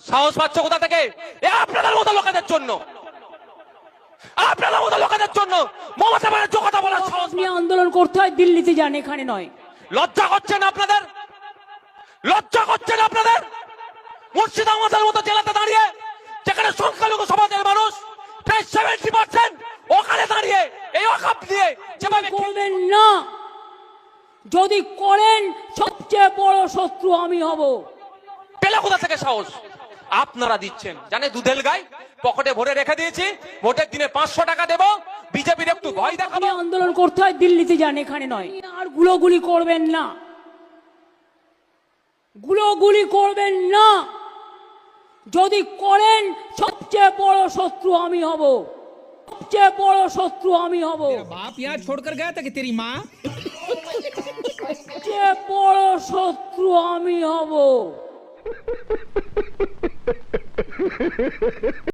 সাহস পাচ্ছ কোথা থেকে? আপনাদের মতো লোকেদের জন্য, আপনাদের মতো লোকেদের জন্য মমতা ব্যানার্জি কথা বলার সাহস। নিয়ে আন্দোলন করতে হয়, দিল্লিতে যান, এখানে নয়। লজ্জা করছে না আপনাদের? লজ্জা করছে না আপনাদের? মুর্শিদাবাদের মতো জেলাতে দাঁড়িয়ে, যেখানে সংখ্যালঘু সমাজের মানুষ প্রায় 70%, ওখানে দাঁড়িয়ে এই ওয়াকফ দিয়ে যেভাবে করবেন না, যদি করেন সবচেয়ে বড় শত্রু আমি হব। পেলে কোথা থেকে সাহস? আপনারা দিচ্ছেন, জানে দুধেল গাই পকেটে ভরে রেখে দিয়েছি, ভোটের দিনে 500 টাকা দেবো, বিজেপির একটু ভয় দেখাবো। আন্দোলন করতে হয়, দিল্লিতে যান, এখানে নয়। আর গুলোগুলি করবেন না, গুলোগুলি করবেন না, যদি করেন সবচেয়ে বড় শত্রু আমি হব, সবচেয়ে বড় শত্রু আমি হব। बाप यहाँ छोड़कर गया था कि तेरी माँ? সবচেয়ে বড় শত্রু আমি হব।